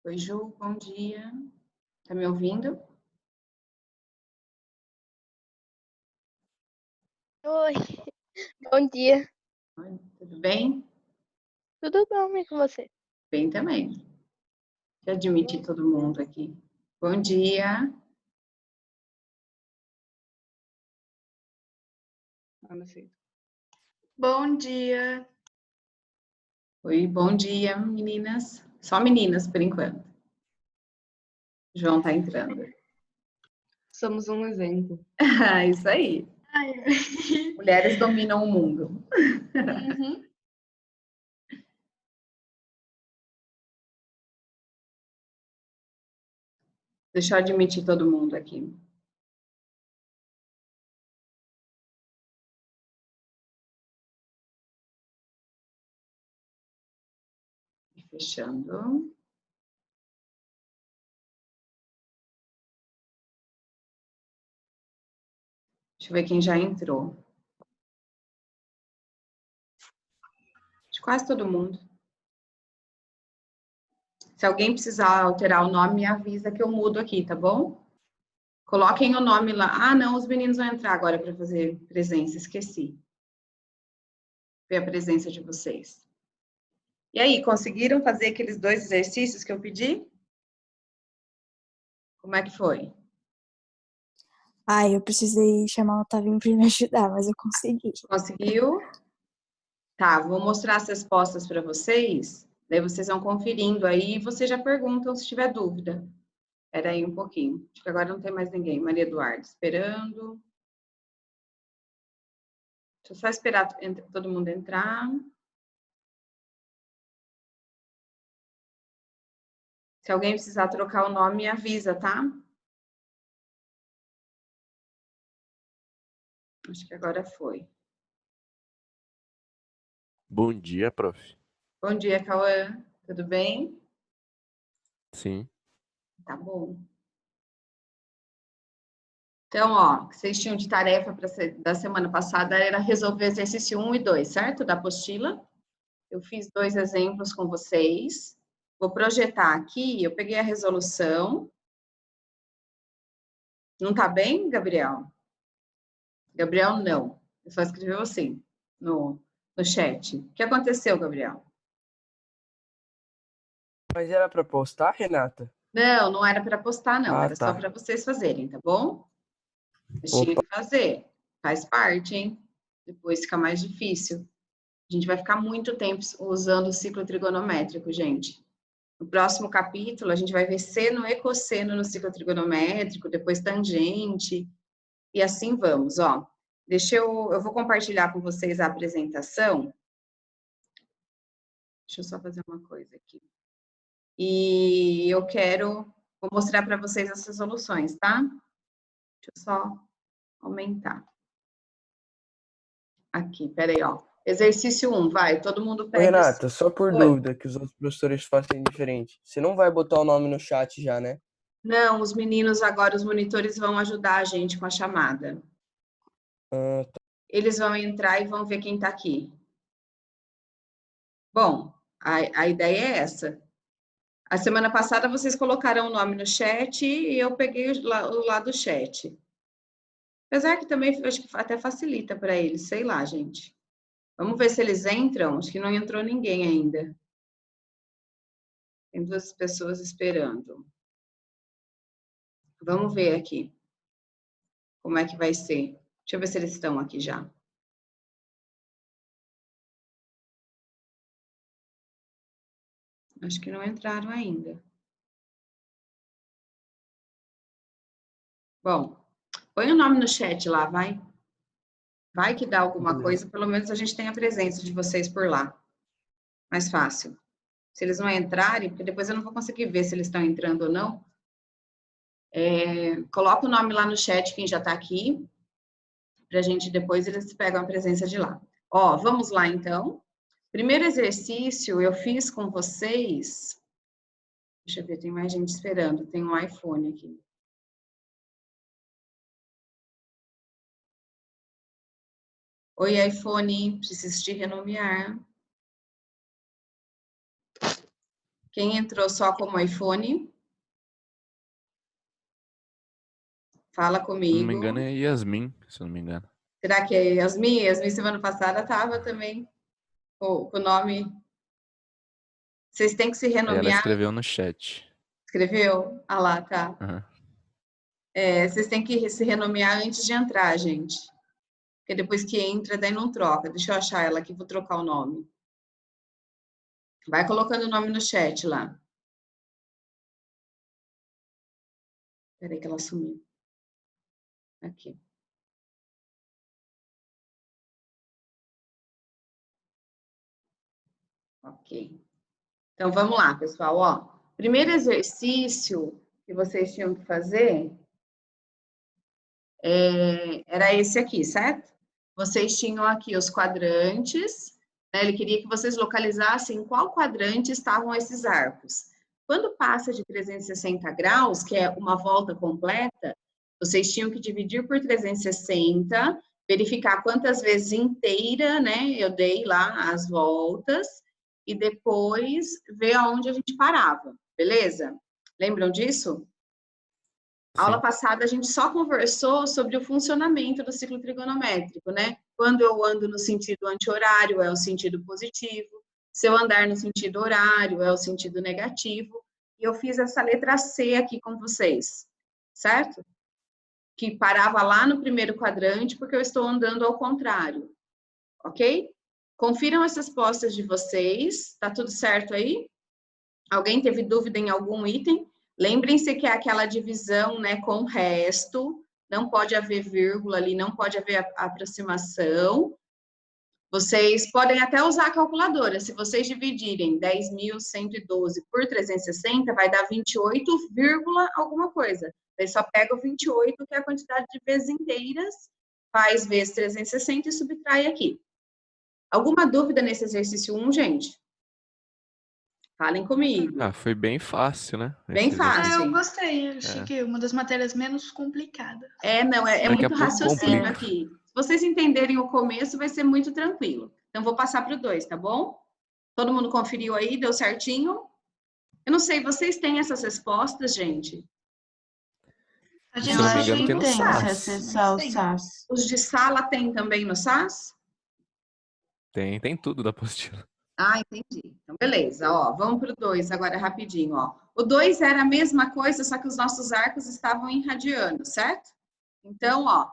Oi, Ju, bom dia. Tá me ouvindo? Oi, bom dia. Oi, tudo bem? Tudo bom, e com você? Bem também. Deixa eu admitir todo mundo aqui. Bom dia. Bom dia. Oi, bom dia, meninas. Só meninas, por enquanto. João tá entrando. Somos um exemplo. Isso aí. Mulheres dominam o mundo. Uhum. Deixa eu admitir todo mundo aqui. Fechando. Deixa eu ver quem já entrou. De quase todo mundo. Se alguém precisar alterar o nome, me avisa que eu mudo aqui, tá bom? Coloquem o nome lá. Ah, não, os meninos vão entrar agora para fazer presença, esqueci. Ver a presença de vocês. E aí, conseguiram fazer aqueles 2 exercícios que eu pedi? Como é que foi? Eu precisei chamar o Otavinho para me ajudar, mas eu consegui. Conseguiu? Tá, vou mostrar as respostas para vocês, daí vocês vão conferindo aí e vocês já perguntam se tiver dúvida. Espera aí um pouquinho, acho que agora não tem mais ninguém. Maria Eduarda, esperando. Deixa eu só esperar todo mundo entrar. Se alguém precisar trocar o nome, me avisa, tá? Acho que agora foi. Bom dia, prof. Bom dia, Cauã. Tudo bem? Sim. Tá bom. Então, ó, o que vocês tinham de tarefa da semana passada era resolver exercício 1 e 2, certo? Da apostila. Eu fiz 2 exemplos com vocês. Vou projetar aqui, eu peguei a resolução. Não tá bem, Gabriel? Gabriel, não. Ele só escreveu assim, no chat. O que aconteceu, Gabriel? Mas era para postar, Renata? Não, não era para postar, não. Ah, Era só tá. para vocês fazerem, tá bom? Vocês tinham Opa. que fazer. Faz parte, hein? Depois fica mais difícil. A gente vai ficar muito tempo usando o ciclo trigonométrico, gente. No próximo capítulo, a gente vai ver seno e cosseno no ciclo trigonométrico, depois tangente, e assim vamos, ó. Eu vou compartilhar com vocês a apresentação. Deixa eu só fazer uma coisa aqui. E vou mostrar para vocês as resoluções, tá? Deixa eu só aumentar. Aqui, peraí, ó. Exercício 1, vai, todo mundo Ô, pega... Renata, só por Oi. dúvida, que os outros professores fazem diferente. Você não vai botar o nome no chat já, né? Não, os meninos agora, os monitores vão ajudar a gente com a chamada. Ah, tá. Eles vão entrar e vão ver quem está aqui. Bom, a ideia é essa. A semana passada vocês colocaram o nome no chat e eu peguei o lá do chat. Apesar que também acho que até facilita para eles, sei lá, gente. Vamos ver se eles entram. Acho que não entrou ninguém ainda. Tem 2 pessoas esperando. Vamos ver aqui como é que vai ser. Deixa eu ver se eles estão aqui já. Acho que não entraram ainda. Bom, põe o nome no chat lá, vai. Vai que dá alguma Beleza. coisa, pelo menos a gente tem a presença de vocês por lá. Mais fácil. Se eles não entrarem, porque depois eu não vou conseguir ver se eles estão entrando ou não. Coloca o nome lá no chat, quem já está aqui, para a gente depois eles pegam a presença de lá. Ó, vamos lá então. Primeiro exercício eu fiz com vocês. Deixa eu ver, tem mais gente esperando. Tem um iPhone aqui. Oi, iPhone, preciso te renomear. Quem entrou só como iPhone? Fala Se eu não me comigo. engano é Yasmin, se eu não me engano. Será que é Yasmin? Yasmin semana passada estava também com o nome. Vocês têm que se Aí ela renomear. escreveu no chat. Escreveu? Ah lá, tá. Aham. Vocês têm que se renomear antes de entrar, gente. Porque depois que entra, daí não troca. Deixa eu achar ela aqui, vou trocar o nome. Vai colocando o nome no chat lá. Peraí que ela sumiu. Aqui. Ok. Então, vamos lá, pessoal. Ó, primeiro exercício que vocês tinham que fazer era esse aqui, certo? Vocês tinham aqui os quadrantes, né? Ele queria que vocês localizassem em qual quadrante estavam esses arcos. Quando passa de 360 graus, que é uma volta completa, vocês tinham que dividir por 360, verificar quantas vezes inteira, né? Eu dei lá as voltas, e depois ver aonde a gente parava, beleza? Lembram disso? A aula Sim. passada a gente só conversou sobre o funcionamento do ciclo trigonométrico, né? Quando eu ando no sentido anti-horário, é o sentido positivo. Se eu andar no sentido horário, é o sentido negativo. E eu fiz essa letra C aqui com vocês, certo? Que parava lá no primeiro quadrante, porque eu estou andando ao contrário, ok? Confiram as respostas de vocês, tá tudo certo aí? Alguém teve dúvida em algum item? Lembrem-se que é aquela divisão, né, com o resto, não pode haver vírgula ali, não pode haver aproximação. Vocês podem até usar a calculadora. Se vocês dividirem 10.112 por 360, vai dar 28, alguma coisa. Aí só pega o 28, que é a quantidade de vezes inteiras, faz vezes 360 e subtrai aqui. Alguma dúvida nesse exercício 1, gente? Falem comigo. Ah, foi bem fácil, né? Bem Esse fácil. exercício. Eu gostei, achei que uma das matérias menos complicadas. Não, é Daqui a muito pouco raciocínio complica. aqui. Se vocês entenderem o começo, vai ser muito tranquilo. Então, vou passar para o 2, tá bom? Todo mundo conferiu aí? Deu certinho? Eu não sei, vocês têm essas respostas, gente? A Se eu não me engano, tem no tem, SAS. se acessar o SAS. Os de sala tem também no SAS? Tem tudo da apostila. Ah, entendi. Então, beleza. Ó, vamos para o 2 agora rapidinho. Ó. O 2 era a mesma coisa, só que os nossos arcos estavam em radiano, certo? Então, ó,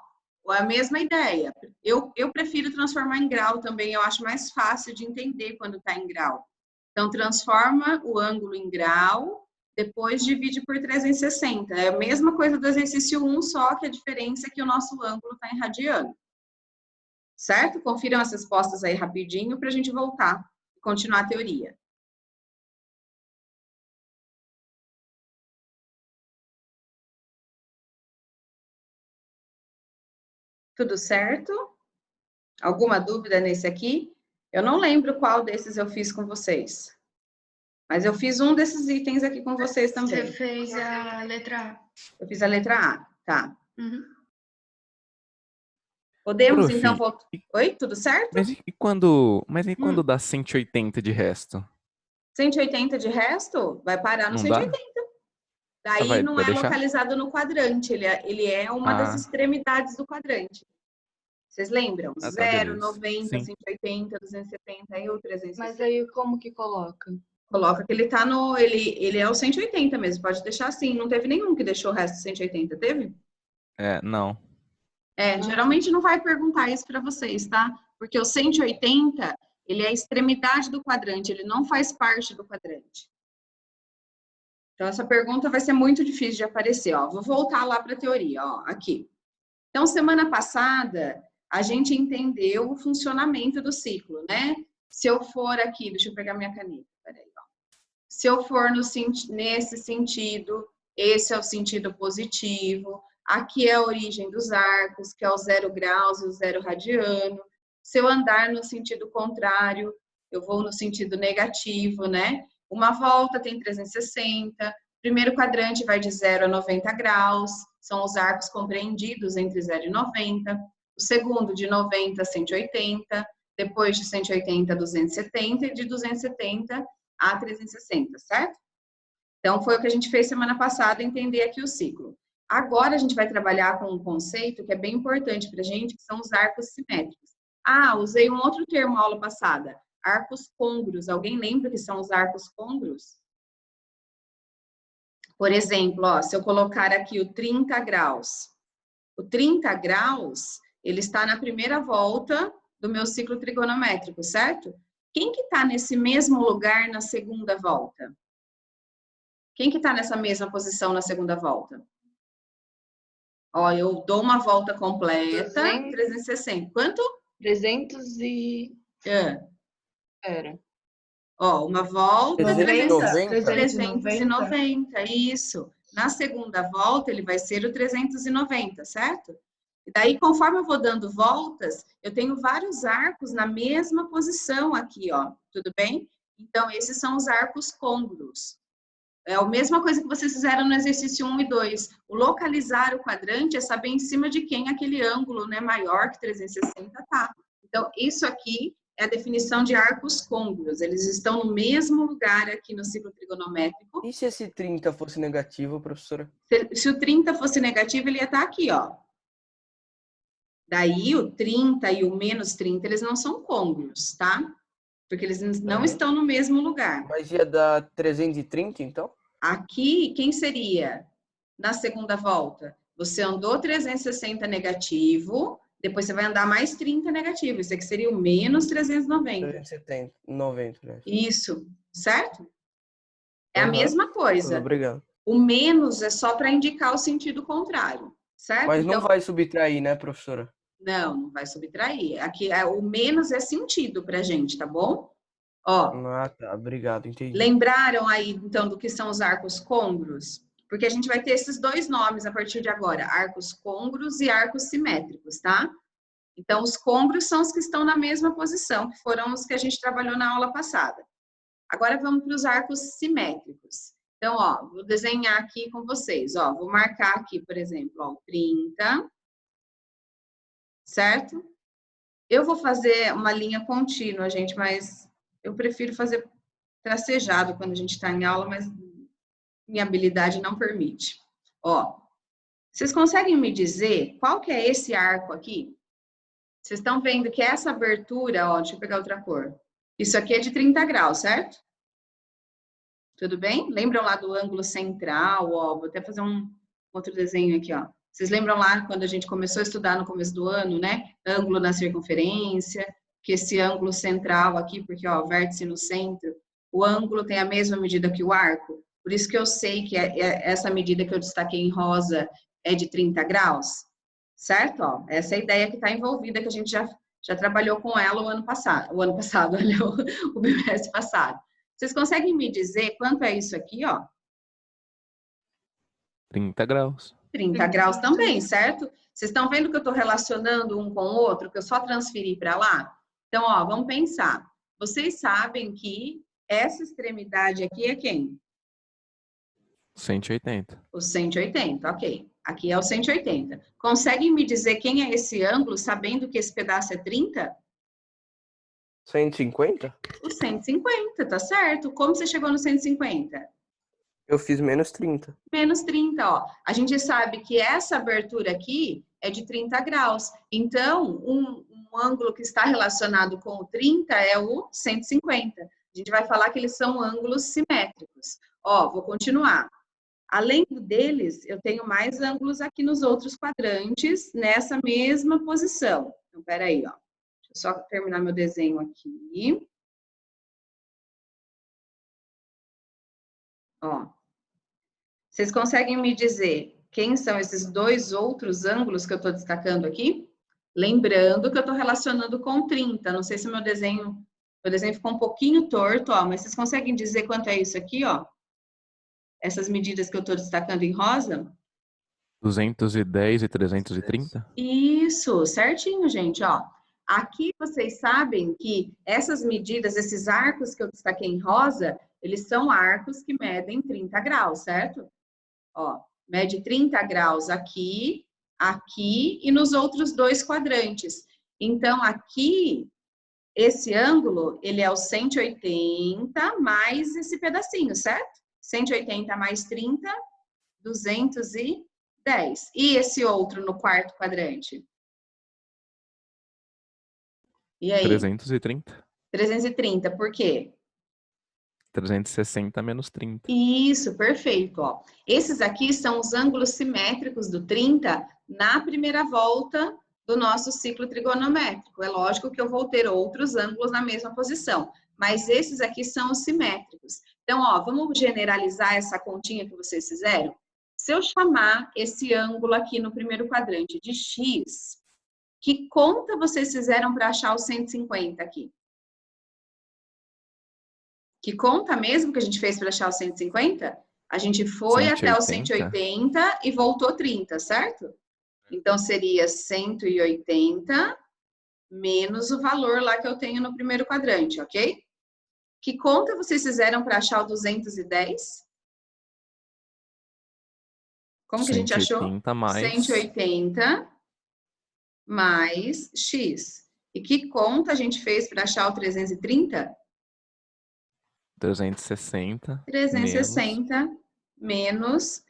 a mesma ideia. Eu prefiro transformar em grau também, eu acho mais fácil de entender quando está em grau. Então, transforma o ângulo em grau, depois divide por 360. É a mesma coisa do exercício 1, só que a diferença é que o nosso ângulo está em radiano. Certo? Confiram as respostas aí rapidinho para a gente voltar e continuar a teoria. Tudo certo? Alguma dúvida nesse aqui? Eu não lembro qual desses eu fiz com vocês. Mas eu fiz um desses itens aqui com vocês também. Você fez a letra A. Eu fiz a letra A, tá. Uhum. Podemos, Prof, então, voltar... Oi, tudo certo? Mas e quando dá 180 de resto? 180 de resto, vai parar no Não 180. dá? Daí não vai é deixar? localizado no quadrante, ele é uma das extremidades do quadrante. Vocês lembram? Tá, 0, beleza. 90, Sim. 180, 270 e o 360. Mas aí como que coloca? Coloca que ele tá no... Ele é o 180 mesmo, pode deixar assim. Não teve nenhum que deixou o resto 180, teve? Não. Geralmente não vai perguntar isso para vocês, tá? Porque o 180, ele é a extremidade do quadrante, ele não faz parte do quadrante. Então, essa pergunta vai ser muito difícil de aparecer, ó. Vou voltar lá para a teoria, ó, aqui. Então, semana passada, a gente entendeu o funcionamento do ciclo, né? Se eu for aqui, deixa eu pegar minha caneta, peraí, ó. Se eu for nesse sentido, esse é o sentido positivo, aqui é a origem dos arcos, que é o 0 graus e o 0 radiano. Se eu andar no sentido contrário, eu vou no sentido negativo, né? Uma volta tem 360, primeiro quadrante vai de 0 a 90 graus, são os arcos compreendidos entre 0 e 90. O segundo de 90 a 180, depois de 180 a 270 e de 270 a 360, certo? Então, foi o que a gente fez semana passada, entender aqui o ciclo. Agora, a gente vai trabalhar com um conceito que é bem importante para a gente, que são os arcos simétricos. Ah, usei um outro termo na aula passada, arcos côngruos. Alguém lembra que são os arcos côngruos? Por exemplo, ó, se eu colocar aqui o 30 graus. O 30 graus, ele está na primeira volta do meu ciclo trigonométrico, certo? Quem que está nesse mesmo lugar na segunda volta? Quem que está nessa mesma posição na segunda volta? Ó, eu dou uma volta completa, 360. Quanto? 300 e... Pera. Ó, uma volta, 390. 390, isso. Na segunda volta, ele vai ser o 390, certo? E daí, conforme eu vou dando voltas, eu tenho vários arcos na mesma posição aqui, ó. Tudo bem? Então, esses são os arcos côngruos. É a mesma coisa que vocês fizeram no exercício 1 e 2. O localizar o quadrante é saber em cima de quem aquele ângulo, né, maior que 360 tá. Então, isso aqui é a definição de arcos côngruos. Eles estão no mesmo lugar aqui no ciclo trigonométrico. E se esse 30 fosse negativo, professora? Se o 30 fosse negativo, ele ia estar aqui, ó. Daí, o 30 e o menos 30, eles não são côngruos, tá? Porque eles não estão no mesmo lugar. Mas ia dar 330, então? Aqui, quem seria na segunda volta? Você andou 360 negativo, depois você vai andar mais 30 negativo. Isso aqui seria o menos 390. 370, 90, né? Isso, certo? É a Uhum. mesma coisa. Obrigado. O menos é só para indicar o sentido contrário, certo? Mas não Então, vai subtrair, né, professora? não vai subtrair. Aqui, o menos é sentido pra gente, tá bom? Ó, Ah, tá. Obrigado, entendi. lembraram aí, então, do que são os arcos côngruos? Porque a gente vai ter esses dois nomes a partir de agora, arcos côngruos e arcos simétricos, tá? Então, os côngruos são os que estão na mesma posição, que foram os que a gente trabalhou na aula passada. Agora, vamos para os arcos simétricos. Então, ó, vou desenhar aqui com vocês, ó, vou marcar aqui, por exemplo, ó, 30, certo? Eu vou fazer uma linha contínua, gente, mas eu prefiro fazer tracejado quando a gente está em aula, mas minha habilidade não permite. Ó, vocês conseguem me dizer qual que é esse arco aqui? Vocês estão vendo que essa abertura, ó, deixa eu pegar outra cor. Isso aqui é de 30 graus, certo? Tudo bem? Lembram lá do ângulo central, ó, vou até fazer um outro desenho aqui, ó. Vocês lembram lá quando a gente começou a estudar no começo do ano, né? Ângulo na circunferência, que esse ângulo central aqui, porque, ó, vértice no centro, o ângulo tem a mesma medida que o arco. Por isso que eu sei que essa medida que eu destaquei em rosa é de 30 graus, certo? Ó, essa é a ideia que está envolvida, que a gente já trabalhou com ela o ano passado, olha, o bimestre passado. Vocês conseguem me dizer quanto é isso aqui, ó? 30 graus. 30 graus também, certo? Vocês estão vendo que eu estou relacionando um com o outro, que eu só transferi para lá? Então, ó, vamos pensar. Vocês sabem que essa extremidade aqui é quem? 180. O 180, ok. Aqui é o 180. Conseguem me dizer quem é esse ângulo, sabendo que esse pedaço é 30? 150? O 150, tá certo. Como você chegou no 150? Eu fiz menos 30. Menos 30, ó. A gente sabe que essa abertura aqui é de 30 graus. Então, um ângulo que está relacionado com o 30 é o 150. A gente vai falar que eles são ângulos simétricos. Ó, vou continuar. Além deles, eu tenho mais ângulos aqui nos outros quadrantes, nessa mesma posição. Então, peraí, ó. Deixa eu só terminar meu desenho aqui. Ó. Vocês conseguem me dizer quem são esses dois outros ângulos que eu estou destacando aqui? Lembrando que eu estou relacionando com 30. Não sei se meu desenho ficou um pouquinho torto, ó, mas vocês conseguem dizer quanto é isso aqui, ó? Essas medidas que eu estou destacando em rosa? 210 e 330? Isso, certinho, gente, ó. Aqui vocês sabem que essas medidas, esses arcos que eu destaquei em rosa, eles são arcos que medem 30 graus, certo? Ó, mede 30 graus aqui, aqui e nos outros dois quadrantes. Então, aqui esse ângulo, ele é o 180 mais esse pedacinho, certo? 180 mais 30, 210. E esse outro no quarto quadrante? E aí? 330. 330, por quê? 360 menos 30. Isso, perfeito. Ó. Esses aqui são os ângulos simétricos do 30 na primeira volta do nosso ciclo trigonométrico. É lógico que eu vou ter outros ângulos na mesma posição, mas esses aqui são os simétricos. Então, ó, vamos generalizar essa continha que vocês fizeram? Se eu chamar esse ângulo aqui no primeiro quadrante de x, que conta vocês fizeram para achar o 150 aqui? Que conta mesmo que a gente fez para achar o 150? A gente foi 180. até o 180 e voltou 30, certo? Então, seria 180 menos o valor lá que eu tenho no primeiro quadrante, ok? Que conta vocês fizeram para achar o 210? Como que a gente achou? 180 mais... 180 mais x. E que conta a gente fez para achar o 330? 360 360 menos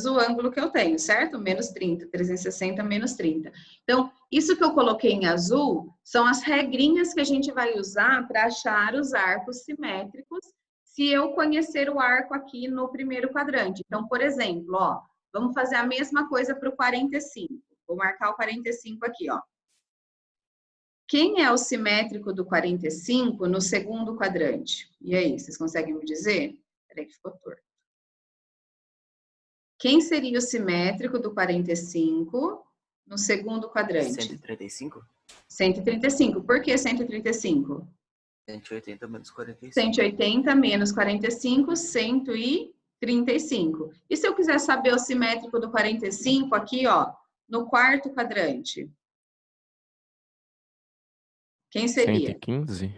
o ângulo que eu tenho, certo? Menos 30, 360 menos 30. Então, isso que eu coloquei em azul são as regrinhas que a gente vai usar para achar os arcos simétricos, se eu conhecer o arco aqui no primeiro quadrante. Então, por exemplo, ó, vamos fazer a mesma coisa para o 45. Vou marcar o 45 aqui, ó. Quem é o simétrico do 45 no segundo quadrante? E aí, vocês conseguem me dizer? Peraí que ficou torto. Quem seria o simétrico do 45 no segundo quadrante? 135? 135. Por que 135? 180 menos 45. 180 menos 45, 135. E se eu quiser saber o simétrico do 45 aqui, ó, no quarto quadrante? Quem seria? 115?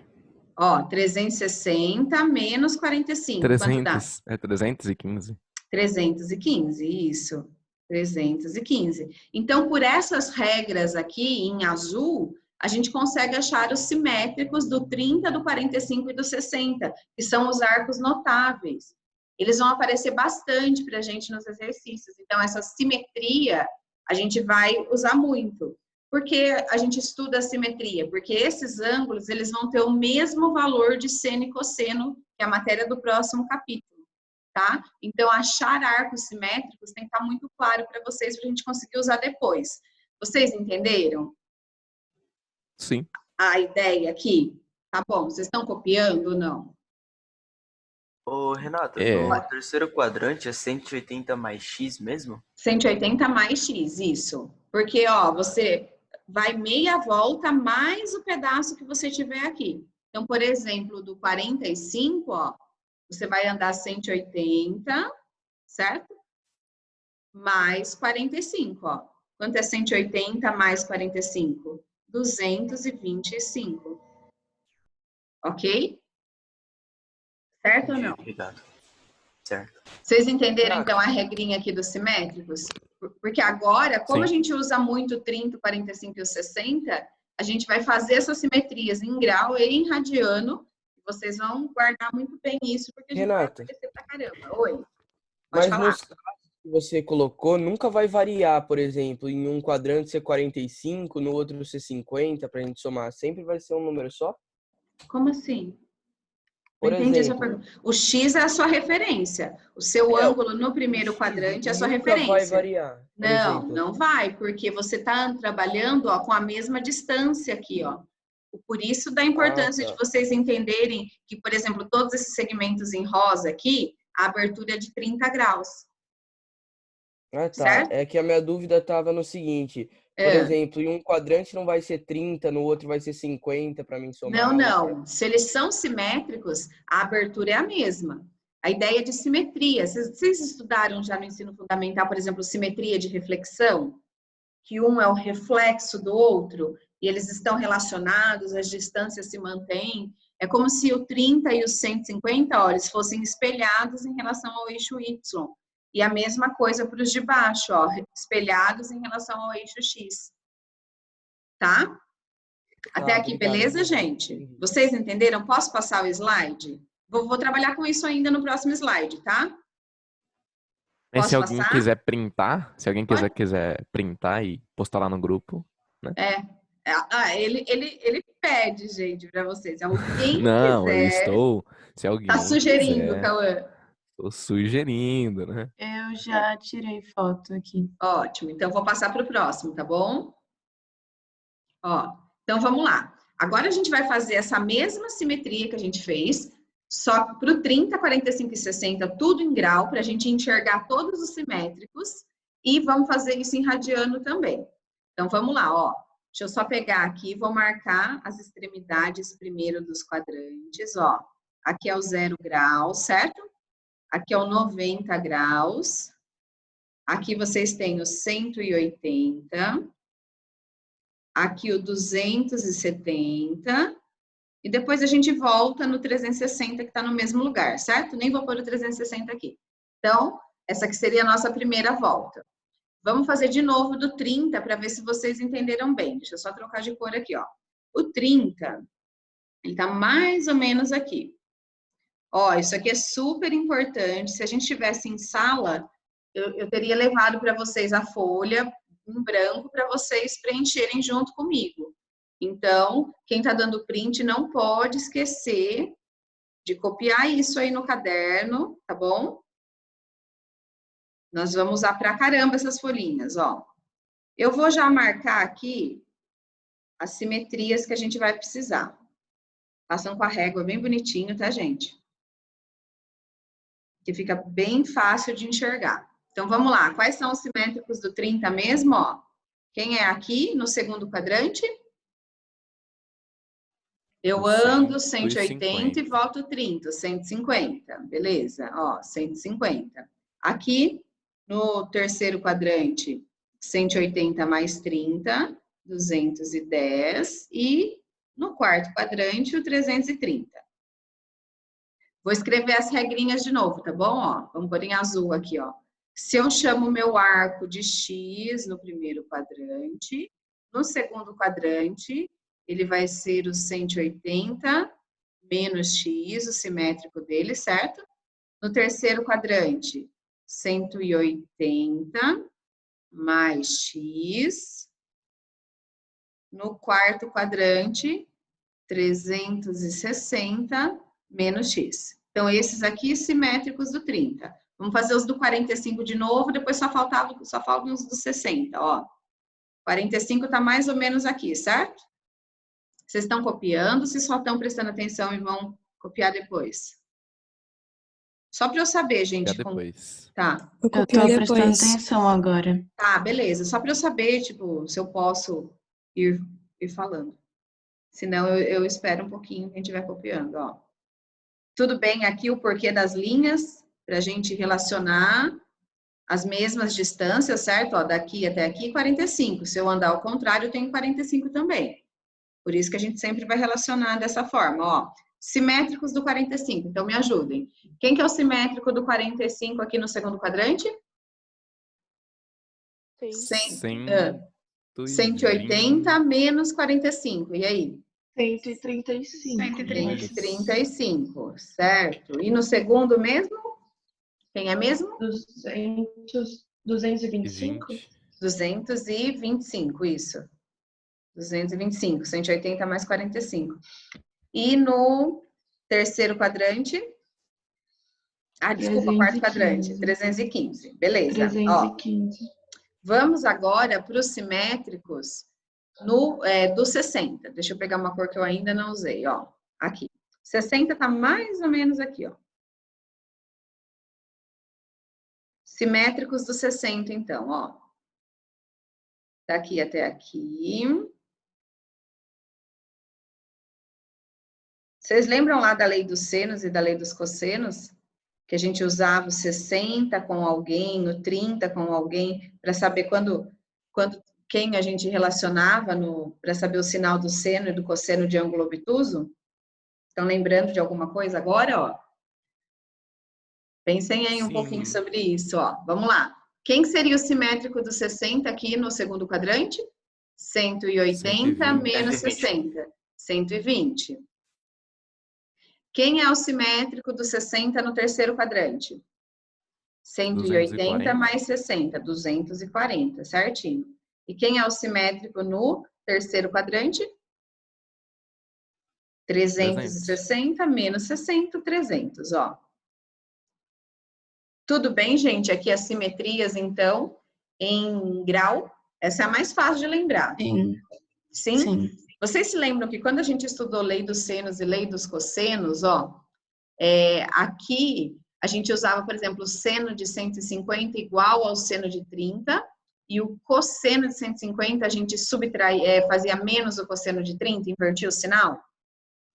Ó, 360 menos 45. Quanto dá? 315. 315, isso. 315. Então, por essas regras aqui, em azul, a gente consegue achar os simétricos do 30, do 45 e do 60, que são os arcos notáveis. Eles vão aparecer bastante para a gente nos exercícios. Então, essa simetria a gente vai usar muito. Por que a gente estuda a simetria? Porque esses ângulos, eles vão ter o mesmo valor de seno e cosseno, que é a matéria do próximo capítulo, tá? Então, achar arcos simétricos tem que estar muito claro para vocês, para a gente conseguir usar depois. Vocês entenderam? Sim. A ideia aqui? Tá bom, vocês estão copiando ou não? Ô, Renata, no terceiro quadrante é 180 mais x mesmo? 180 mais x, isso. Porque, ó, você vai meia volta mais o pedaço que você tiver aqui. Então, por exemplo, do 45, ó, você vai andar 180, certo? Mais 45, ó. Quanto é 180 mais 45? 225. Ok? Certo ou não? Obrigado. Certo. Vocês entenderam, então, a regrinha aqui dos simétricos? Porque agora, como a gente usa muito o 30, o 45 e o 60, a gente vai fazer essas simetrias em grau e em radiano. Vocês vão guardar muito bem isso, porque a gente vai aparecer pra caramba. Oi, pode falar. Nos casos que você colocou, nunca vai variar, por exemplo, em um quadrante ser 45, no outro ser 50, pra gente somar. Sempre vai ser um número só? Como assim? Por Entendi a sua exemplo, pergunta. O X é a sua referência. O seu ângulo no primeiro quadrante é a sua referência. Nunca vai variar. Não, não vai, porque você está trabalhando, ó, com a mesma distância aqui, ó. Por isso da importância de vocês entenderem que, por exemplo, todos esses segmentos em rosa aqui, a abertura é de 30 graus. Ah, tá. Certo? É que a minha dúvida estava no seguinte. Por exemplo, em um quadrante não vai ser 30, no outro vai ser 50 para mim somar. Não. Se eles são simétricos, a abertura é a mesma. A ideia de simetria. Vocês estudaram já no ensino fundamental, por exemplo, simetria de reflexão? Que um é o reflexo do outro e eles estão relacionados, as distâncias se mantêm. É como se o 30 e o 150, ó, eles fossem espelhados em relação ao eixo Y. E a mesma coisa para os de baixo, ó, espelhados em relação ao eixo X. Tá? Até aqui, obrigado, beleza, Ana. gente? Vocês entenderam? Posso passar o slide? Vou trabalhar com isso ainda no próximo slide, tá? Mas se Posso alguém passar? quiser printar, se alguém Pode? quiser printar e postar lá no grupo, né? Ele pede, gente, para vocês. Se alguém Não, eu quiser, estou. Se alguém tá sugerindo, quiser, Cauã. estou sugerindo, né? Eu já tirei foto aqui. Ótimo, então vou passar para o próximo, tá bom? Ó, então vamos lá. Agora a gente vai fazer essa mesma simetria que a gente fez, só para o 30, 45 e 60, tudo em grau, para a gente enxergar todos os simétricos, e vamos fazer isso em radiano também. Então vamos lá, ó. Deixa eu só pegar aqui, vou marcar as extremidades primeiro dos quadrantes, ó. Aqui é o 0 grau, certo? Aqui é o 90 graus. Aqui vocês têm o 180. Aqui o 270. E depois a gente volta no 360, que está no mesmo lugar, certo? Nem vou pôr o 360 aqui. Então, essa aqui seria a nossa primeira volta. Vamos fazer de novo do 30 para ver se vocês entenderam bem. Deixa eu só trocar de cor aqui, ó. O 30, ele tá mais ou menos aqui. Ó, isso aqui é super importante. Se a gente estivesse em sala, eu teria levado para vocês a folha em branco para vocês preencherem junto comigo. Então, quem está dando print não pode esquecer de copiar isso aí no caderno, tá bom? Nós vamos usar pra caramba essas folhinhas, ó. Eu vou já marcar aqui as simetrias que a gente vai precisar. Passam com a régua bem bonitinho, tá, gente? Que fica bem fácil de enxergar. Então, vamos lá. Quais são os simétricos do 30 mesmo, ó? Quem é aqui no segundo quadrante? Eu ando 180 e volto 30, 150. Beleza, ó, 150. Aqui, no terceiro quadrante, 180 mais 30, 210. E no quarto quadrante, o 330. Vou escrever as regrinhas de novo, tá bom? Ó, vamos pôr em azul aqui, ó. Se eu chamo meu arco de X no primeiro quadrante, no segundo quadrante, ele vai ser o 180 menos X, o simétrico dele, certo? No terceiro quadrante, 180 mais X. No quarto quadrante, 360 menos X. Então, esses aqui simétricos do 30. Vamos fazer os do 45 de novo, depois só faltam os do 60, ó. 45 tá mais ou menos aqui, certo? Vocês estão copiando, vocês só estão prestando atenção e vão copiar depois? Só para eu saber, gente. Depois. Tá. Eu tô prestando atenção agora. Tá, beleza. Só para eu saber, tipo, se eu posso ir falando. Senão eu espero um pouquinho que a gente vai copiando, ó. Tudo bem aqui o porquê das linhas, para a gente relacionar as mesmas distâncias, certo? Ó, daqui até aqui, 45. Se eu andar ao contrário, eu tenho 45 também. Por isso que a gente sempre vai relacionar dessa forma, ó. Simétricos do 45, então me ajudem. Quem que é o simétrico do 45 aqui no segundo quadrante? 180 menos 45, e aí? 135. 135, certo. E no segundo mesmo? Quem é mesmo? 225? 225, isso. 225, 180 mais 45. E no terceiro quadrante? Ah, desculpa, 315. quarto quadrante, 315. Beleza. 315. Ó, vamos agora para os simétricos do 60. Deixa eu pegar uma cor que eu ainda não usei, ó. Aqui. 60 tá mais ou menos aqui, ó. Simétricos do 60, então, ó. Daqui até aqui. Vocês lembram lá da lei dos senos e da lei dos cossenos? Que a gente usava o 60 com alguém, o 30 com alguém, para saber quem a gente relacionava para saber o sinal do seno e do cosseno de ângulo obtuso? Estão lembrando de alguma coisa agora, ó? Pensem aí um pouquinho sobre isso, ó. Vamos lá. Quem seria o simétrico do 60 aqui no segundo quadrante? 180 120. menos 60. 120. Quem é o simétrico do 60 no terceiro quadrante? 180 240. mais 60, 240, certinho. E quem é o simétrico no terceiro quadrante? 360 menos 60, 300, ó. Tudo bem, gente? Aqui as simetrias, então, em grau, essa é a mais fácil de lembrar. Sim. Sim? Sim. Vocês se lembram que quando a gente estudou lei dos senos e lei dos cossenos, ó, aqui a gente usava, por exemplo, o seno de 150 igual ao seno de 30, e o cosseno de 150 a gente fazia menos o cosseno de 30, invertia o sinal.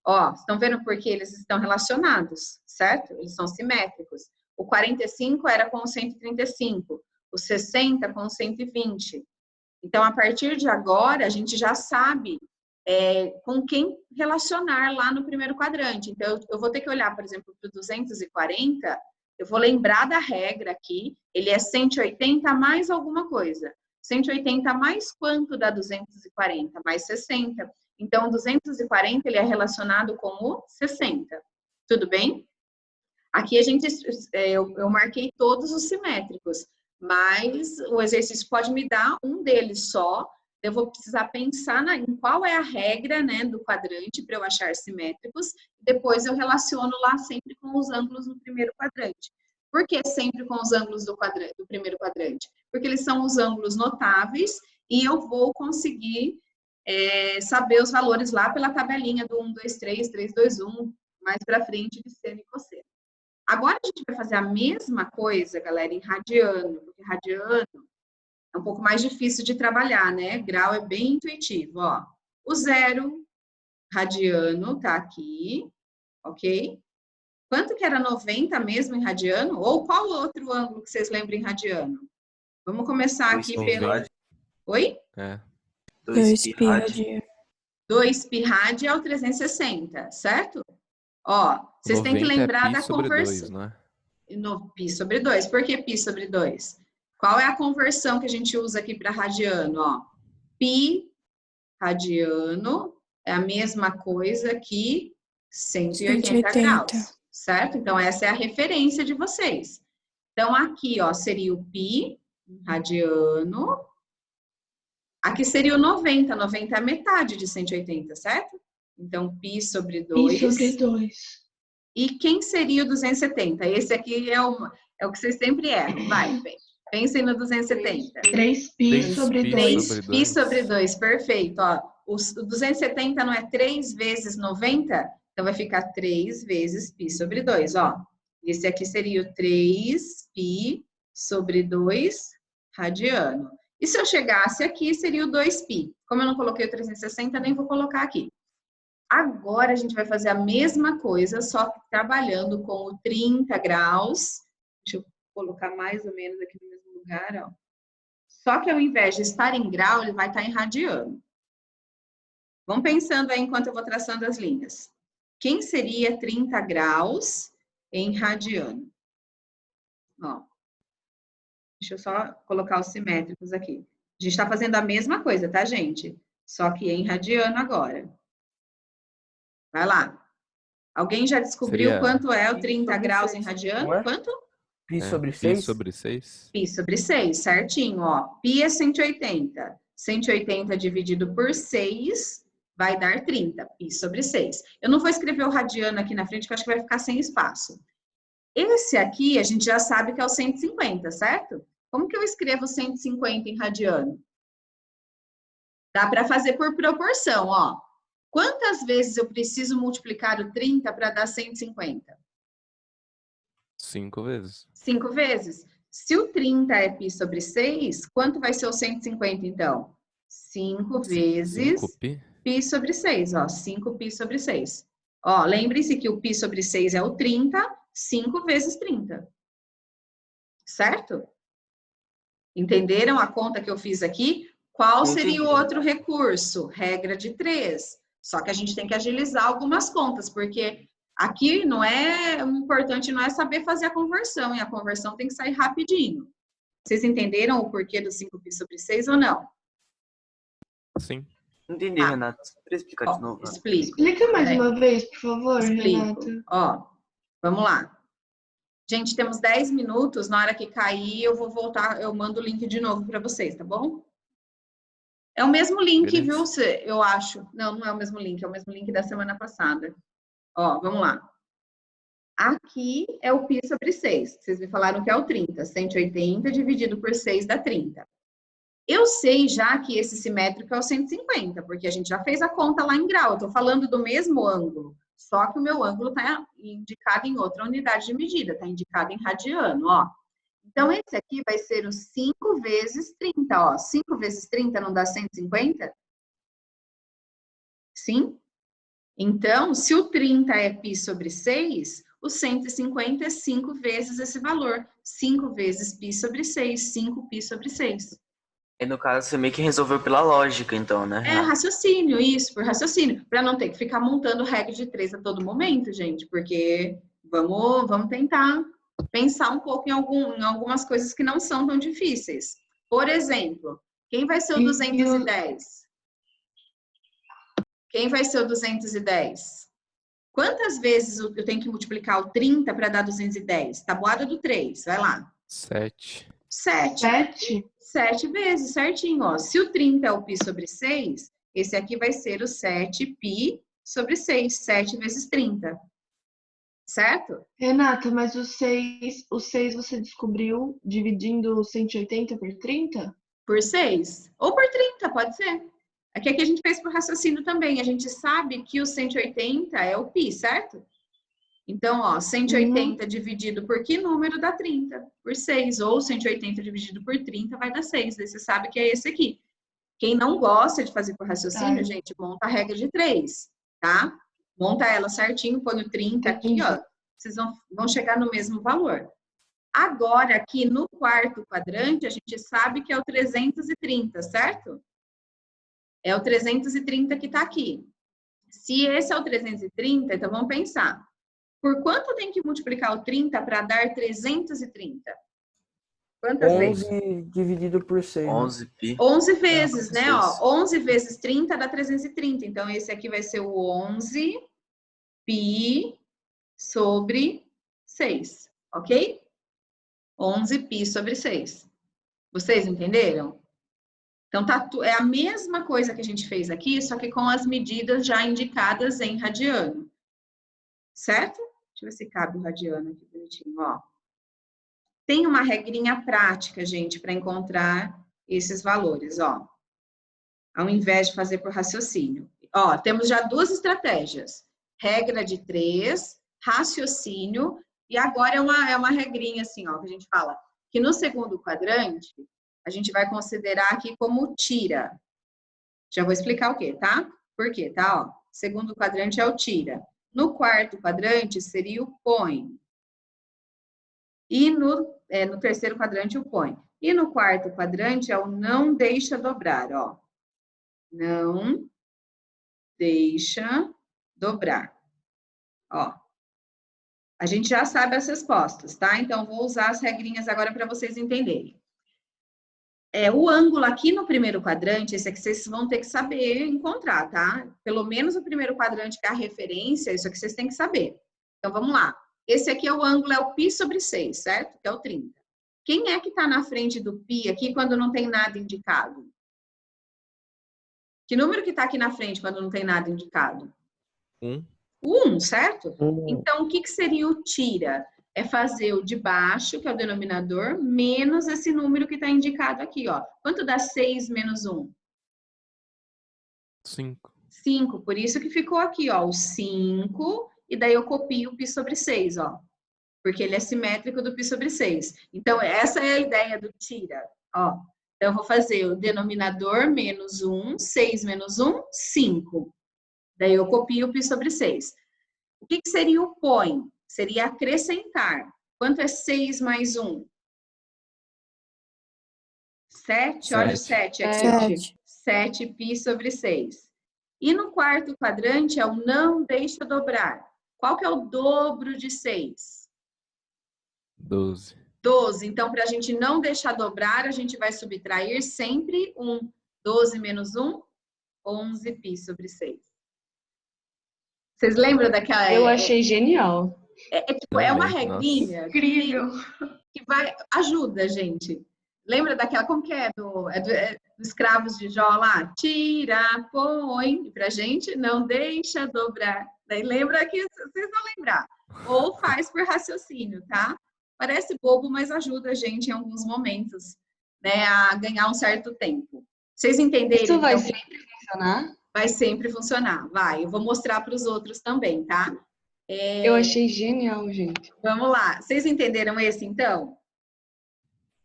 Ó, estão vendo por que eles estão relacionados, certo? Eles são simétricos. O 45 era com o 135, o 60 com o 120. Então, a partir de agora, a gente já sabe com quem relacionar lá no primeiro quadrante. Então, eu vou ter que olhar, por exemplo, para o 240, eu vou lembrar da regra aqui, ele é 180 mais alguma coisa. 180 mais quanto dá 240? Mais 60. Então, 240 ele é relacionado com o 60. Tudo bem? Aqui eu marquei todos os simétricos, mas o exercício pode me dar um deles só. Eu vou precisar pensar em qual é a regra, né, do quadrante para eu achar simétricos. Depois eu relaciono lá sempre com os ângulos no primeiro quadrante. Por que sempre com os ângulos do primeiro quadrante? Porque eles são os ângulos notáveis e eu vou conseguir saber os valores lá pela tabelinha do 1, 2, 3, 3, 2, 1, mais para frente de seno e cosseno. Agora a gente vai fazer a mesma coisa, galera, em radiano, porque radiano é um pouco mais difícil de trabalhar, né? Grau é bem intuitivo, ó. O 0 radiano tá aqui, ok? Quanto que era 90 mesmo em radiano? Ou qual outro ângulo que vocês lembram em radiano? Vamos começar aqui pelo... Oi? 2 pi radiano. 2 pi rad é o 360, certo? Ó, vocês têm que lembrar da conversão. 2, não é? No pi sobre 2. Por que pi sobre 2? Qual é a conversão que a gente usa aqui para radiano? Ó, pi radiano é a mesma coisa que 180 graus, certo? Então, essa é a referência de vocês. Então, aqui, ó, seria o pi radiano. Aqui seria o 90. 90 é a metade de 180, certo? Então, pi sobre 2. Pi sobre 2. E quem seria o 270? Esse aqui é o que vocês sempre erram. Vai, pensem no 270. 3 pi sobre 2. 3 pi sobre 2, perfeito. Ó, o 270 não é 3 vezes 90? Então, vai ficar 3 vezes pi sobre 2, ó. Esse aqui seria o 3 pi sobre 2 radiano. E se eu chegasse aqui, seria o 2π. Como eu não coloquei o 360, nem vou colocar aqui. Agora, a gente vai fazer a mesma coisa, só que trabalhando com o 30 graus. Deixa eu colocar mais ou menos aqui no mesmo lugar, ó. Só que ao invés de estar em grau, ele vai estar em radiano. Vamos pensando aí enquanto eu vou traçando as linhas. Quem seria 30 graus em radiano? Ó. Deixa eu só colocar os simétricos aqui. A gente está fazendo a mesma coisa, tá, gente? Só que em radiano agora. Vai lá. Alguém já descobriu quanto é o 30 graus em radiano? Quanto? Pi sobre 6? Pi sobre 6. Pi sobre 6, certinho, ó. Pi é 180. 180 dividido por 6 vai dar 30. Pi sobre 6. Eu não vou escrever o radiano aqui na frente, porque eu acho que vai ficar sem espaço. Esse aqui, a gente já sabe que é o 150, certo? Como que eu escrevo 150 em radiano? Dá para fazer por proporção, ó. Quantas vezes eu preciso multiplicar o 30 para dar 150? 5 vezes. 5 vezes. Se o 30 é pi sobre 6, quanto vai ser o 150, então? 5 vezes 5 pi? Pi sobre 6, ó. 5 pi sobre 6. Ó, lembre-se que o pi sobre 6 é o 30, 5 vezes 30. Certo? Entenderam a conta que eu fiz aqui? Qual seria o outro recurso? Regra de 3. Só que a gente tem que agilizar algumas contas, porque aqui não é o importante, não é saber fazer a conversão, e a conversão tem que sair rapidinho. Vocês entenderam o porquê do 5π sobre 6 ou não? Sim. Entendi, Tá. Renato. Você poderia explicar de novo? Explico. Explica mais Peraí. uma vez, por favor, Explico. Renata. Ó, vamos lá. Gente, temos 10 minutos. Na hora que cair, eu vou voltar, eu mando o link de novo para vocês, tá bom? É o mesmo link, Beleza. viu? Eu acho. Não é o mesmo link, é o mesmo link da semana passada. Ó, vamos lá. Aqui é o π sobre 6. Vocês me falaram que é o 30. 180 dividido por 6 dá 30. Eu sei já que esse simétrico é o 150, porque a gente já fez a conta lá em grau. Eu tô falando do mesmo ângulo, só que o meu ângulo está indicado em outra unidade de medida, está indicado em radiano, ó. Então, esse aqui vai ser o 5 vezes 30, ó. 5 vezes 30 não dá 150? Sim? Então, se o 30 é π sobre 6, o 150 é 5 vezes esse valor. 5 vezes π sobre 6, 5π sobre 6. E no caso, você meio que resolveu pela lógica, então, né, É Renato? raciocínio, isso, por raciocínio. Para não ter que ficar montando regra de 3 a todo momento, gente, porque vamos tentar pensar um pouco em algumas coisas que não são tão difíceis. Por exemplo, quem vai ser o 210? Quem vai ser o 210? Quantas vezes eu tenho que multiplicar o 30 para dar 210? Tabuada do 3, vai lá. 7. 7. 7? 7 vezes, certinho, ó. Se o 30 é o π sobre 6, esse aqui vai ser o 7π sobre 6. 7 vezes 30. Certo? Renata, mas o 6 você descobriu dividindo 180 por 30? Por 6. Ou por 30, pode ser. Aqui a gente fez por raciocínio também. A gente sabe que o 180 é o π, certo? Então, ó, 180 dividido por que número dá 30? Por 6. Ou 180 dividido por 30 vai dar 6. Daí você sabe que é esse aqui. Quem não gosta de fazer por raciocínio, gente, monta a regra de 3, tá? Monta ela certinho, põe o 30 aqui, ó. Vocês vão chegar no mesmo valor. Agora, aqui no quarto quadrante, a gente sabe que é o 330, certo? É o 330 que tá aqui. Se esse é o 330, então vamos pensar. Por quanto tem que multiplicar o 30 para dar 330? Quantas vezes? 11 dividido por 6. 11π. 11 vezes, né? Ó, 11 vezes 30 dá 330. Então, esse aqui vai ser o 11π sobre 6, ok? 11π sobre 6. Vocês entenderam? Então, é a mesma coisa que a gente fez aqui, só que com as medidas já indicadas em radiano. Certo? Deixa eu ver se cabe o radiano aqui bonitinho, ó. Tem uma regrinha prática, gente, para encontrar esses valores, ó. Ao invés de fazer por raciocínio. Ó, temos já duas estratégias. Regra de 3, raciocínio, e agora é uma regrinha assim, ó, que a gente fala que no segundo quadrante, a gente vai considerar aqui como tira. Já vou explicar o quê, tá? Por quê, tá? Ó, segundo quadrante é o tira. No quarto quadrante seria o põe. E no terceiro quadrante o põe. E no quarto quadrante é o não deixa dobrar, ó. Não deixa dobrar. Ó. A gente já sabe as respostas, tá? Então, vou usar as regrinhas agora para vocês entenderem. O ângulo aqui no primeiro quadrante, esse aqui vocês vão ter que saber encontrar, tá? Pelo menos o primeiro quadrante, que é a referência, isso aqui vocês têm que saber. Então, vamos lá. Esse aqui é o ângulo, é o π sobre 6, certo? Que é o 30. Quem é que está na frente do π aqui quando não tem nada indicado? Que número que está aqui na frente quando não tem nada indicado? 1. O 1, certo? Então, o que seria o tira? É fazer o de baixo, que é o denominador, menos esse número que está indicado aqui, ó. Quanto dá 6 menos 1? 5. 5. Por isso que ficou aqui, ó, o 5, e daí eu copio o π sobre 6, ó. Porque ele é simétrico do π sobre 6. Então, essa é a ideia do tira, ó. Então, eu vou fazer o denominador menos 1, 6 menos 1, 5. Daí eu copio o π sobre 6. O que seria o põe? Seria acrescentar. Quanto é 6 mais 1? 7? Olha o 7 aqui. 7π sobre 6. E no quarto quadrante é o não deixa dobrar. Qual que é o dobro de 6? 12. 12. Então, para a gente não deixar dobrar, a gente vai subtrair sempre 1. 12 menos 1? 11π sobre 6. Vocês lembram daquela... Eu achei genial. É uma Também, nossa. regrinha Incrível. que ajuda, gente. Lembra daquela, como que é? Dos escravos de Jó lá? Tira, põe, pra gente, não deixa dobrar. Daí lembra que vocês vão lembrar. Ou faz por raciocínio, tá? Parece bobo, mas ajuda a gente em alguns momentos, né, a ganhar um certo tempo. Vocês entenderam? Isso vai então, sempre funcionar? Vai sempre funcionar, vai. Eu vou mostrar para os outros também, tá? Eu achei genial, gente. Vamos lá. Vocês entenderam esse, então?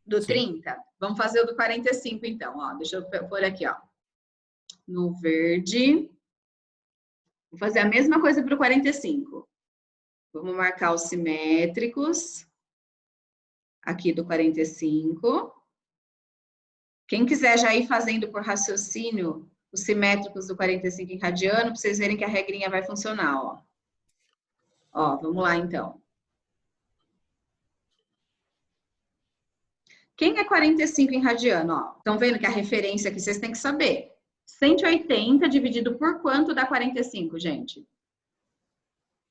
Do Sim. 30? Vamos fazer o do 45, então. Ó, deixa eu pôr aqui, ó. No verde. Vou fazer a mesma coisa para o 45. Vamos marcar os simétricos. Aqui do 45. Quem quiser já ir fazendo por raciocínio os simétricos do 45 em radiano, para vocês verem que a regrinha vai funcionar, ó. Ó, vamos lá, então. Quem é 45 em radiano? Ó, estão vendo que a referência aqui vocês têm que saber. 180 dividido por quanto dá 45, gente?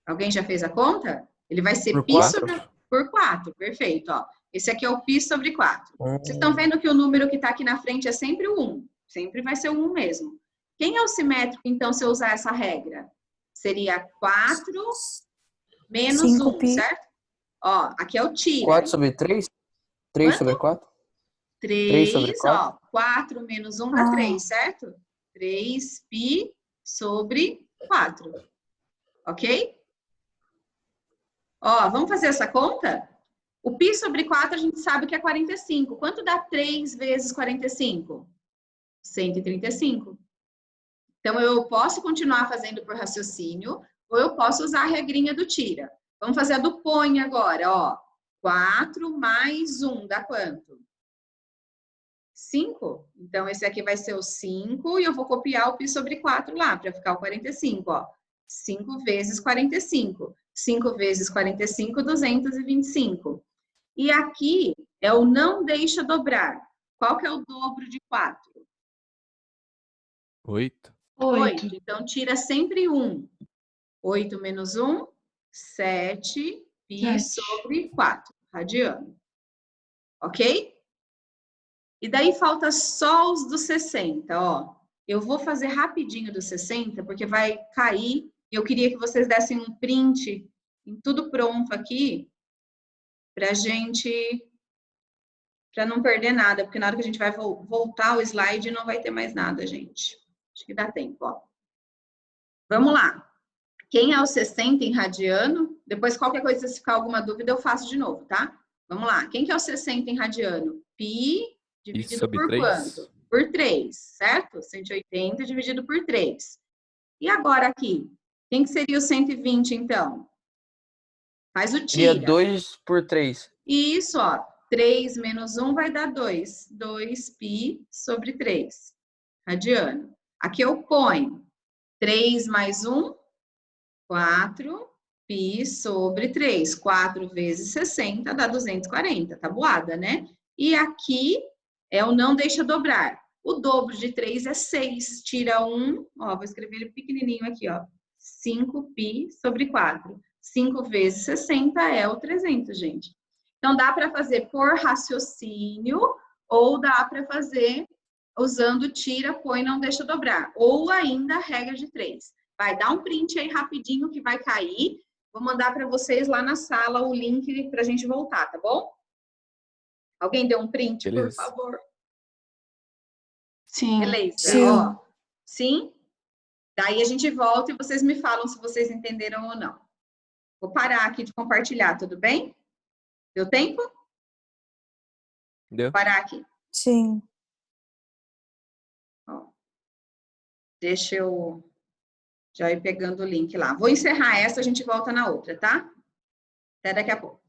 Alguém já fez a conta? Ele vai ser Por π 4? sobre... Por 4, perfeito, ó. Esse aqui é o π sobre 4. Vocês estão vendo que o número que está aqui na frente é sempre o 1. Sempre vai ser o 1 mesmo. Quem é o simétrico, então, se eu usar essa regra? Seria 4 menos 1, π. certo? Ó, aqui é o tira. 4 sobre 3? 3 Quanto? sobre 4? 3 sobre 4? ó. 4 menos 1 dá 3, certo? 3π sobre 4. Ok? Ó, vamos fazer essa conta? O π sobre 4 a gente sabe que é 45. Quanto dá 3 vezes 45? 135. Então, eu posso continuar fazendo por raciocínio, ou eu posso usar a regrinha do tira. Vamos fazer a do põe agora, ó. 4 mais 1 dá quanto? 5. Então, esse aqui vai ser o 5, e eu vou copiar o π sobre 4 lá, para ficar o 45, ó. 5 vezes 45. 5 vezes 45, 225. E aqui é o não deixa dobrar. Qual que é o dobro de 4? 8. 8. Então, tira sempre 1. 8 menos 1, 7 π sobre 4, radiano. Ok? E daí falta só os dos 60, ó. Eu vou fazer rapidinho dos 60, porque vai cair. Eu queria que vocês dessem um print em tudo pronto aqui, pra gente... Para não perder nada, porque na hora que a gente vai voltar o slide, não vai ter mais nada, gente. Acho que dá tempo, ó. Vamos lá. Quem é o 60 em radiano? Depois, qualquer coisa, se ficar alguma dúvida, eu faço de novo, tá? Vamos lá. Quem que é o 60 em radiano? Π dividido por 3. quanto? Por 3, certo? 180 dividido por 3. E agora aqui? Quem que seria o 120, então? Faz o tira. Seria 2 por 3. Isso, ó. 3 menos 1 vai dar 2. 2π sobre 3. Radiano. Aqui eu ponho 3 mais 1, 4π sobre 3. 4 vezes 60 dá 240. Tabuada, né? E aqui é o não deixa dobrar. O dobro de 3 é 6. Tira 1, ó, vou escrever ele pequenininho aqui, ó. 5π sobre 4. 5 vezes 60 é o 300, gente. Então, dá para fazer por raciocínio ou dá para fazer usando tira, põe, não deixa dobrar. Ou ainda regra de 3. Vai dar um print aí rapidinho que vai cair. Vou mandar para vocês lá na sala o link para a gente voltar, tá bom? Alguém deu um print, Beleza. por favor? Sim. Beleza, Sim. ó. Sim? Daí a gente volta e vocês me falam se vocês entenderam ou não. Vou parar aqui de compartilhar, tudo bem? Deu tempo? Deu? Vou parar aqui. Sim. Ó. Deixa eu já ir pegando o link lá. Vou encerrar essa, a gente volta na outra, tá? Até daqui a pouco.